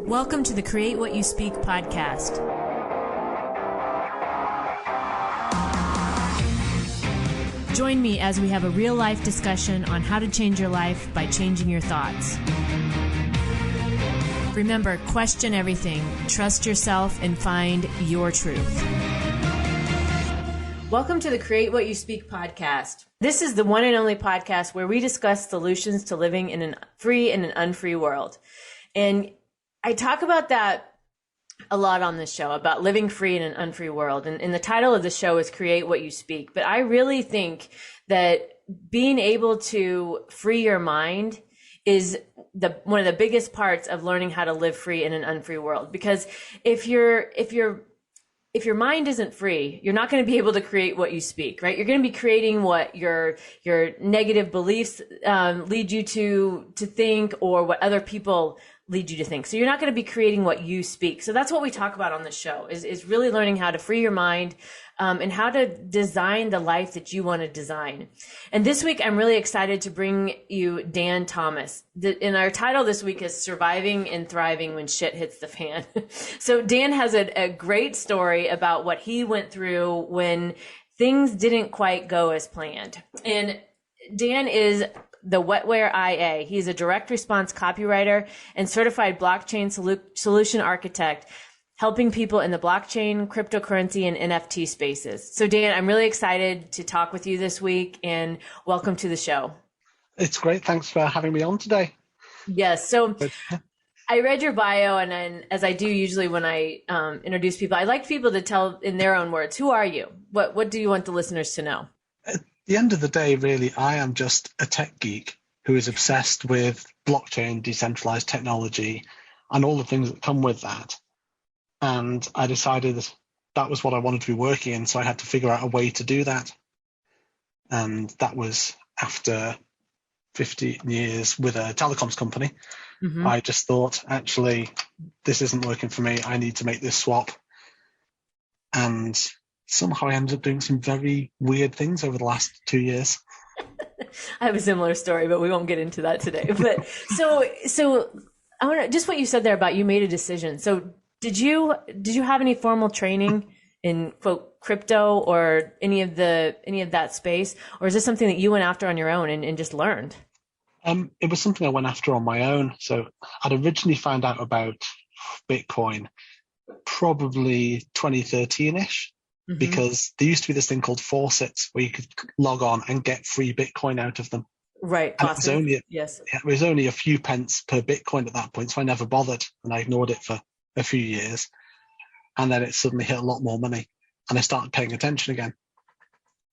Welcome to the Create What You Speak podcast. Join me as we have a real-life discussion on how to change your life by changing your thoughts. Remember, question everything, trust yourself, and find your truth. Welcome to the Create What You Speak podcast. This is the one and only podcast where we discuss solutions to living in an free and an unfree world. And I talk about that a lot on this show, about living free in an unfree world. And the title of the show is Create What You Speak. But I really think that being able to free your mind is one of the biggest parts of learning how to live free in an unfree world. Because if your mind isn't free, you're not going to be able to create what you speak, right? You're going to be creating what your negative beliefs lead you to think, or what other people lead you to think. So you're not going to be creating what you speak. So that's what we talk about on the show, is really learning how to free your mind and how to design the life that you want to design. And this week, I'm really excited to bring you Dan Thomas. And our title this week is Surviving and Thriving When Shit Hits the Fan. So Dan has a great story about what he went through when things didn't quite go as planned. And Dan is the Wetware IA. He's a direct response copywriter and certified blockchain solution architect, helping people in the blockchain, cryptocurrency, and NFT spaces. So Dan, I'm really excited to talk with you this week, and welcome to the show. It's great. Thanks for having me on today. Yes. So I read your bio, and then, as I do usually when I introduce people, I like people to tell in their own words, who are you? What do you want the listeners to know? At the end of the day, really, I am just a tech geek who is obsessed with blockchain, decentralized technology, and all the things that come with that. And I decided that was what I wanted to be working in, so I had to figure out a way to do that. And that was after 15 years with a telecoms company. Mm-hmm. I just thought, actually, this isn't working for me. I need to make this swap. And somehow I ended up doing some very weird things over the last 2 years. I have a similar story, but we won't get into that today. But so I want to, just what you said there about you made a decision. So did you have any formal training in quote crypto or any of that space, or is this something that you went after on your own and just learned? It was something I went after on my own. So I'd originally found out about Bitcoin probably 2013-ish. Mm-hmm. Because there used to be this thing called faucets where you could log on and get free Bitcoin out of them. Right. And it was only a few pence per Bitcoin at that point, so I never bothered, and I ignored it for a few years. And then it suddenly hit a lot more money, and I started paying attention again.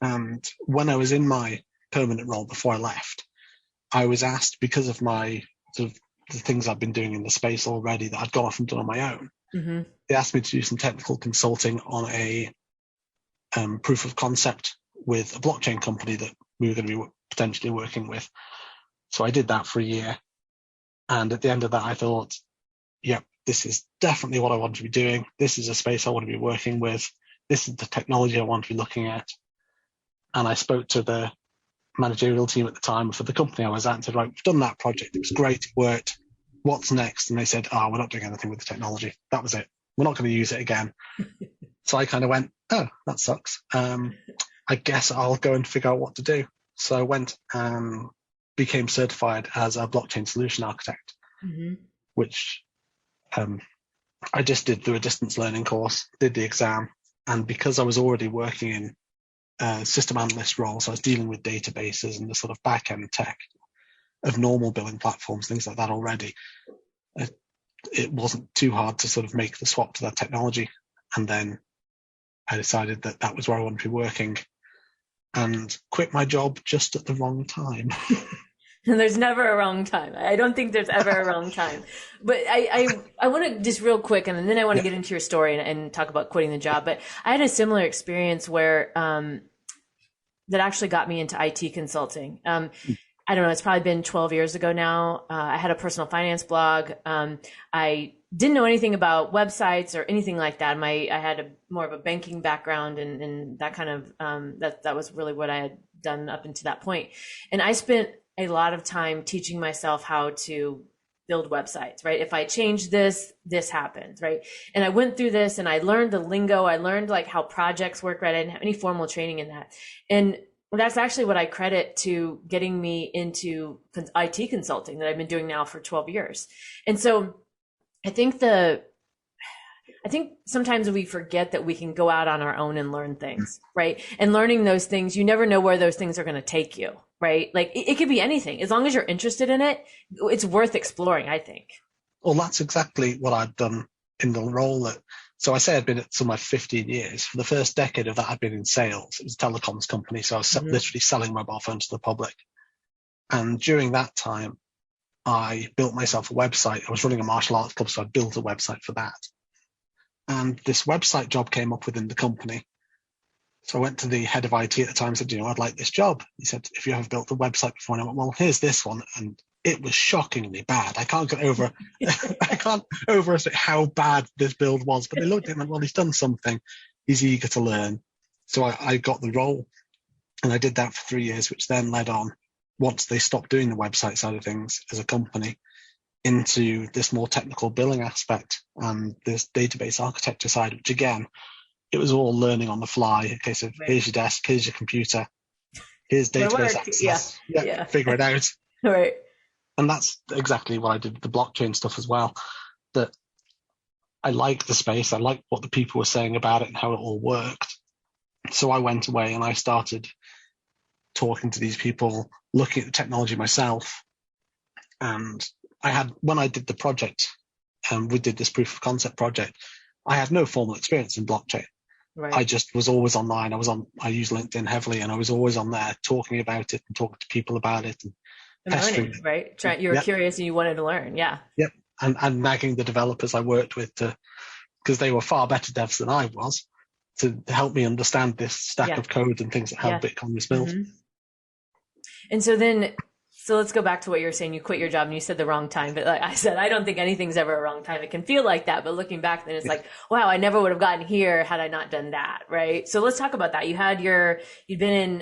And when I was in my permanent role before I left, I was asked, because of my sort of the things I've been doing in the space already that I'd gone off and done on my own, mm-hmm. They asked me to do some technical consulting on a proof of concept with a blockchain company that we were going to be potentially working with. So I did that for a year. And at the end of that, I thought, yep, this is definitely what I want to be doing. This is a space I want to be working with. This is the technology I want to be looking at. And I spoke to the managerial team at the time for the company I was at and said, right, we've done that project. It was great. It worked. What's next? And they said, we're not doing anything with the technology. That was it. We're not going to use it again. So I kind of went, oh, that sucks. I guess I'll go and figure out what to do. So I went and became certified as a blockchain solution architect, mm-hmm. which I just did through a distance learning course, did the exam. And because I was already working in a system analyst role, so I was dealing with databases and the sort of back-end tech of normal billing platforms, things like that already, it wasn't too hard to sort of make the swap to that technology. And then I decided that was where I wanted to be working, and quit my job just at the wrong time. There's never a wrong time. I don't think there's ever a wrong time. But I want to just real quick, and then I want to get into your story and talk about quitting the job. But I had a similar experience where that actually got me into IT consulting. I don't know, it's probably been 12 years ago now. I had a personal finance blog. I didn't know anything about websites or anything like that. I had more of a banking background, and that kind of, that was really what I had done up until that point. And I spent a lot of time teaching myself how to build websites, right? If I change this, this happens, right? And I went through this and I learned the lingo. I learned like how projects work, right? I didn't have any formal training in that. And that's actually what I credit to getting me into IT consulting that I've been doing now for 12 years. And so I think sometimes we forget that we can go out on our own and learn things, right? And learning those things, you never know where those things are going to take you, right? Like it could be anything. As long as you're interested in it, it's worth exploring, I think. Well, that's exactly what I've done in the role so I say I'd been at somewhere 15 years. For the first decade of that, I'd been in sales. It was a telecoms company. So I was literally selling mobile phones to the public. And during that time, I built myself a website. I was running a martial arts club, so I built a website for that. And this website job came up within the company. So I went to the head of IT at the time and said, I'd like this job. He said, if you have built a website before, and I went, well, here's this one. And it was shockingly bad. I can't overestimate how bad this build was, but they looked at him and went, well, he's done something. He's eager to learn. So I got the role and I did that for 3 years, which then led on, once they stopped doing the website side of things as a company, into this more technical billing aspect and this database architecture side, which again, it was all learning on the fly. A case of here's your desk, here's your computer, here's database access. Yeah, figure it out. Right. And that's exactly what I did with the blockchain stuff as well. That I liked the space, I liked what the people were saying about it and how it all worked. So I went away and I started talking to these people, looking at the technology myself. And when I did the project, we did this proof of concept project, I had no formal experience in blockchain. Right. I just was always online. I use LinkedIn heavily, and I was always on there talking about it and talking to people about it and learning, right? You were curious and you wanted to learn. Yeah. Yep. And nagging the developers I worked with because they were far better devs than I was, to help me understand this stack of code and things that how Bitcoin was built. Mm-hmm. And so let's go back to what you were saying. You quit your job and you said the wrong time, but like I said, I don't think anything's ever a wrong time. It can feel like that, but looking back, then it's like, wow, I never would have gotten here had I not done that, right? So let's talk about that. You'd been in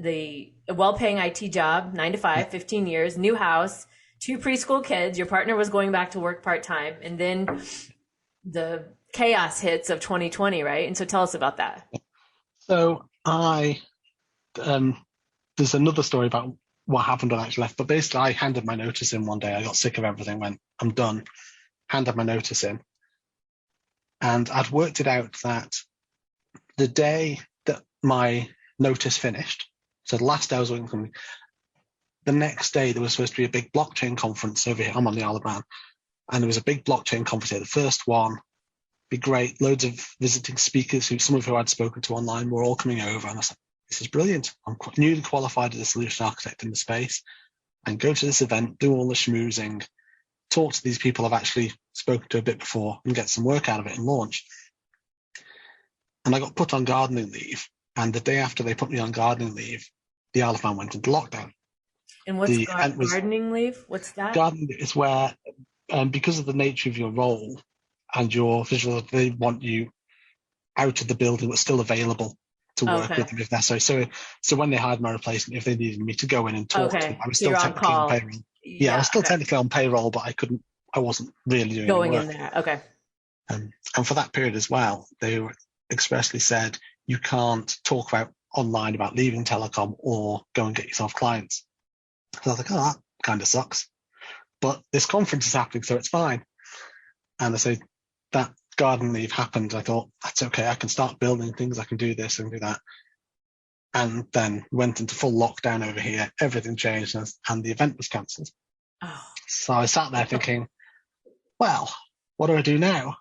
the well-paying IT job, 9 to 5, 15 years, new house, 2 preschool kids. Your partner was going back to work part-time, and then the chaos hits of 2020, right? And so tell us about that. So there's another story about what happened when I actually left, but basically I handed my notice in one day. I got sick of everything, went, I'm done, handed my notice in. And I'd worked it out that the day that my notice finished, so the last day I was working for me, the next day there was supposed to be a big blockchain conference over here. I'm on the Isle of Man, and there was a big blockchain conference here. The first one, be great, loads of visiting speakers, some of who I'd spoken to online, were all coming over, and I was like, this is brilliant. I'm newly qualified as a solution architect in the space, and go to this event, do all the schmoozing, talk to these people I've actually spoken to a bit before, and get some work out of it and launch. And I got put on gardening leave, and the day after they put me on gardening leave, the Isle of Man went into lockdown. And what's gardening leave? What's that? Gardening is where, because of the nature of your role and your visual, they want you out of the building but still available to work with them if necessary. So when they hired my replacement, if they needed me to go in and talk to them, I was still technically on payroll. Yeah, I was still technically on payroll, but I wasn't really doing going any work. In there. Okay. And for that period as well, they expressly said you can't talk online about leaving telecom or go and get yourself clients. So I was like, oh, that kind of sucks. But this conference is happening, so it's fine. And I say that garden leave happened. I thought, that's okay. I can start building things. I can do this and do that. And then went into full lockdown over here. Everything changed and the event was cancelled. Oh. So I sat there thinking, well, what do I do now?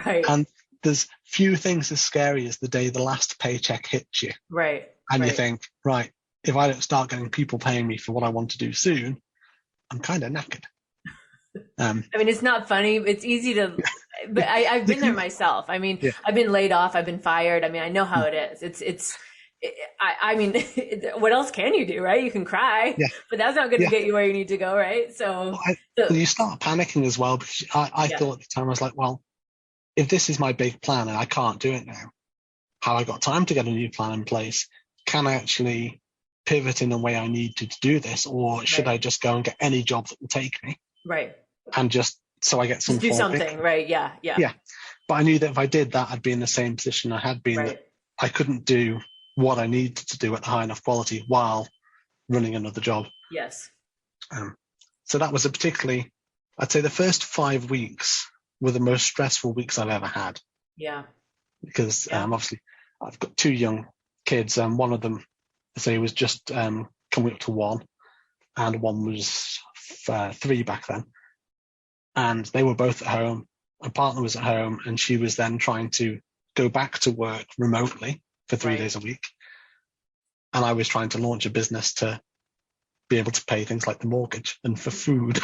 Right. And there's few things as scary as the day the last paycheck hits you. Right. And you think, right, if I don't start getting people paying me for what I want to do soon, I'm kind of knackered. I mean, it's not funny. It's easy to, but I've been there myself. I mean, I've been laid off. I've been fired. I mean, I know how it is. I mean, what else can you do, right? You can cry, but that's not going to get you where you need to go, right? So you start panicking as well, because I thought at the time, I was like, well, if this is my big plan and I can't do it now, have I got time to get a new plan in place? Can I actually pivot in the way I need to do this, or should I just go and get any job that will take me? Right. and just so I get some Just do form of something. income. Right. Yeah. Yeah. Yeah. But I knew that if I did that, I'd be in the same position I had been, that Right. I couldn't do what I needed to do at high enough quality while running another job. Yes. So that was a particularly, I'd say the first 5 weeks were the most stressful weeks I've ever had, Yeah. because Yeah. obviously I've got 2 young kids, and one of them, I say, was just coming up to 1, and one was 3 back then. And they were both at home. My partner was at home, and she was then trying to go back to work remotely for 3 Right. days a week. And I was trying to launch a business to be able to pay things like the mortgage and for food.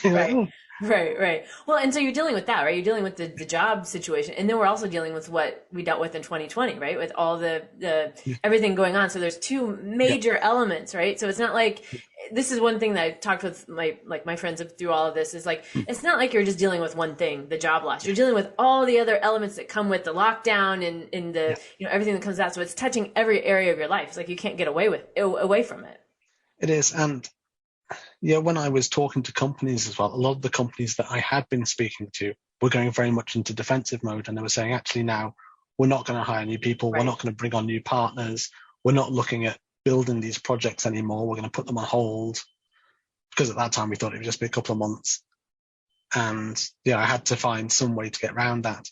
You're like, Right. oh, Right. Well, and so you're dealing with that, right? You're dealing with the job situation. And then we're also dealing with what we dealt with in 2020, right? With all the yeah, everything going on. So there's two yeah, major elements, right? So it's not like, this is one thing that I've talked with my friends through all of this, is like, it's not like you're just dealing with one thing, the job loss. You're dealing with all the other elements that come with the lockdown and the, everything that comes out. So it's touching every area of your life. It's like you can't get away from it. it is. And yeah, when I was talking to companies as well, a lot of the companies that I had been speaking to were going very much into defensive mode, and they were saying, actually, now we're not going to hire new people. Right. We're not going to bring on new partners. We're not looking at building these projects anymore. We're going to put them on hold, because at that time we thought it would just be a couple of months. And yeah, I had to find some way to get around that.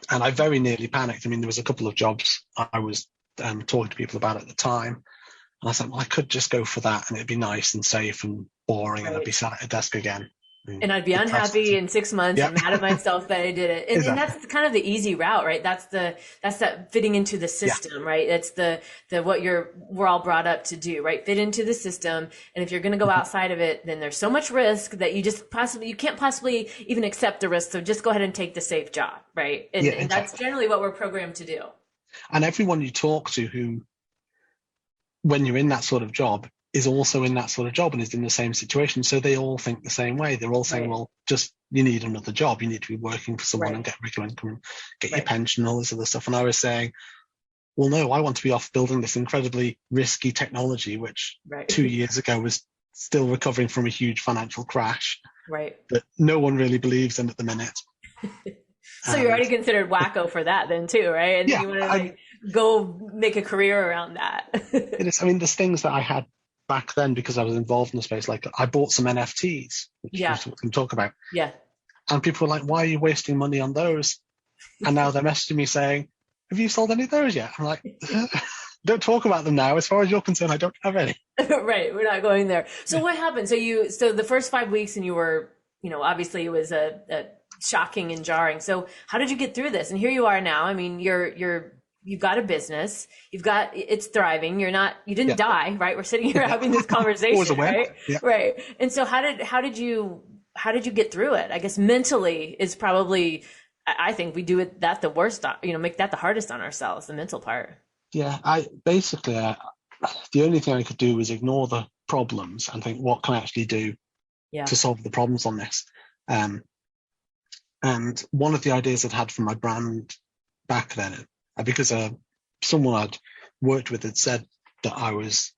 And I very nearly panicked. I mean, there was a couple of jobs I was talking to people about at the time. And I thought, well, I could just go for that, and it'd be nice and safe and boring, and I'd be Right. sat at a desk again. And I'd be Depressed. unhappy in 6 months Yeah, and mad at myself that I did it. And exactly. that's kind of the easy route, right? That's that fitting into the Yeah, system, right? It's the what we're all brought up to do, right? Fit into the system. And if you're going to go outside of it, then there's so much risk that you can't possibly even accept the risk. So just go ahead and take the safe job, right? And, yeah, and that's exactly. generally what we're programmed to do. And everyone you talk to who, when you're in that sort of job, is also in that sort of job and is in the same situation. So they all think the same way. They're all saying, Right. well, just, you need another job. You need to be working for someone Right. and get regular income and get your Right. pension and all this other stuff. And I was saying, well, no, I want to be off building this incredibly risky technology, which Right. 2 years ago was still recovering from a huge financial crash Right. that no one really believes in at the minute. So you're already considered wacko for that then too, right? And Yeah, you want to like go make a career around that. it is. I mean, there's things that I had back then because I was involved in the space. Like I bought some NFTs, which Yeah. we can talk about. Yeah. And people were like, why are you wasting money on those? And now they're messaging me saying, have you sold any of those yet? I'm like, don't talk about them now. As far as you're concerned, I don't have any. Right. We're not going there. So what happened? So the first 5 weeks and you were, obviously it was a shocking and jarring. So how did you get through this? And here you are now. I mean, you've got a business, it's thriving. You didn't die, right? We're sitting here having this conversation, right? Yeah. Right. And so how did you get through it? I guess mentally is probably, I think we do it the worst, make that the hardest on ourselves, the mental part. Yeah. The only thing I could do was ignore the problems and think, what can I actually do Yeah. to solve the problems on this? And one of the ideas I'd had for my brand back then, because someone I'd worked with had said that I was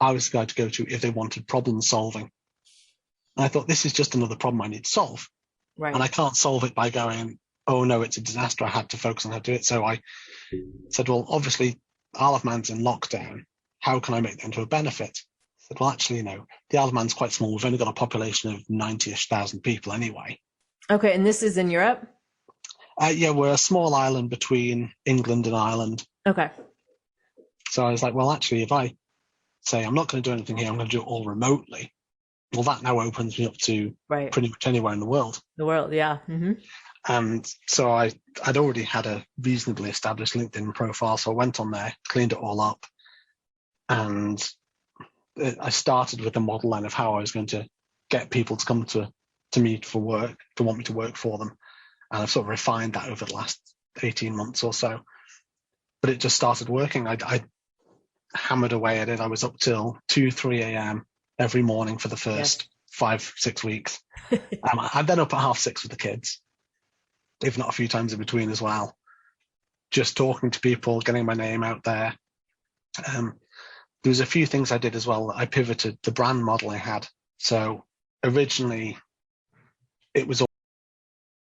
the guy to go to if they wanted problem solving. And I thought, this is just another problem I need to solve. Right. And I can't solve it by going, oh no, it's a disaster. I had to focus on how to do it. So I said, well, obviously Isle of Man's in lockdown. How can I make that into a benefit? I said, well, actually, the Isle of Man's quite small. We've only got a population of 90-ish thousand people anyway. Okay. And this is in Europe? Yeah, we're a small island between England and Ireland. Okay. So I was like, well, actually, if I say I'm not going to do anything here, I'm going to do it all remotely. Well, that now opens me up to pretty much anywhere in the world. The world, yeah. Mm-hmm. And so I'd already had a reasonably established LinkedIn profile. So I went on there, cleaned it all up. And I started with a model line of how I was going to get people to come to me for work, to want me to work for them. And I've sort of refined that over the last 18 months or so. But it just started working. I hammered away at it. I was up till 2, 3 a.m. every morning for the first 5-6 weeks. I'd then up at 6:30 with the kids, if not a few times in between as well. Just talking to people, getting my name out there. There was a few things I did as well. I pivoted the brand model I had. So originally it was